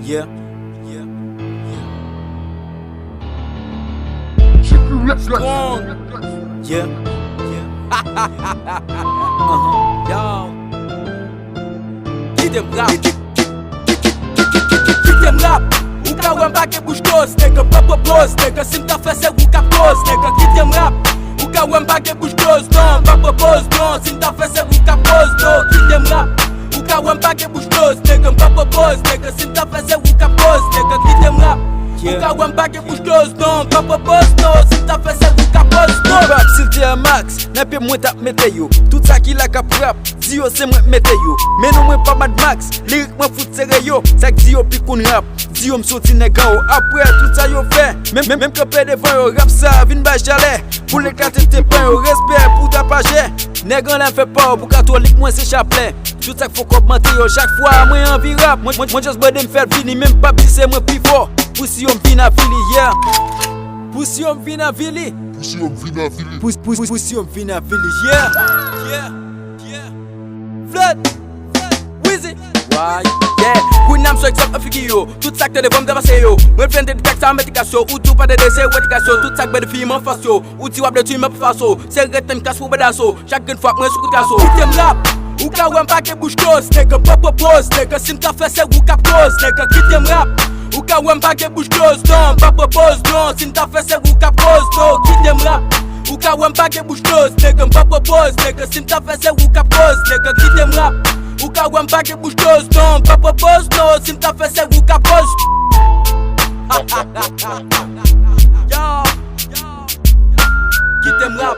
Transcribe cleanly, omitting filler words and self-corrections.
Yeah. Strong. Yeah. Yo. Qui t'aime rap? Qui t'aime rap? Ou ka wè m'bage bouche close, nègre pas propose, nègre si m'ta fait c'est ou ka pose, nègre qui t'aime rap? Ou ka wè m'bage bouche close, non, pas propose, non, si m'ta fait c'est ou ka pose, non, qui t'aime rap? Ou ka wè m'bage bouche close, nègre pas propose, nègre si m'ta fait c'est ou ka pose, nègre qui t'aime rap? Ou ka wè m'bage bouche close, non, pas propose, non, si m'ta fait c'est ou ka pose, non. Rap s'il un max, n'a pas moins tap mette yo. Tout ça qui la cap rap, di yo c'est moi mette yo. Mais non moi pas Mad Max, lyrique moi fout serré yo. Ça di yo pi koun rap, di yo m'sorti nègre yo. Après tout ça yo fait, même campé devant yo rap ça vin ba jalè. Pour les quatre tes pain yo respect pour ta page. Nègre la fait pas pour catholique moi c'est chapelet. Tout ça faut commenter yo chaque fois moi envie rap. Moi just boy dem faire fini même pas si c'est moi plus fort. Pussy on vin à Philly yeah. Pussy on vin à Philly. Pussy on vin à Philly. Pussy on vin à Philly yeah. Yeah. Flood. Wheezy. Why? Yeah, Queen Nam so exemple figi yo. Tout ça que de bombe devant yo. Moi plein de textes en médication ou tout pas de décès ou éducation. Tout ça que de filles en face yo. Ou tu wap de tu me faso. C'est retem casse pour bedasso. Chaque fois moi sous casso. Qui t'aime rap? Ou ka wè m'bage bouche close, nègre pas propose, nègre si m'ta fait c'est ou ka pose, nègre qui t'aime rap? Ou ka wè m'bage bouche close, non, pas propose, non, si m'ta fait c'est ou ka pose, non, qui t'aime rap? Ou ka wè m'bage bouche close, nègre pas propose, nègre si m'ta fait c'est ou ka pose, nègre qui t'aime rap? Ou ka wè m'bage bouche close, non, pas propose, non, si m'ta fait c'est ou ka pose. Yo, qui t'aime rap?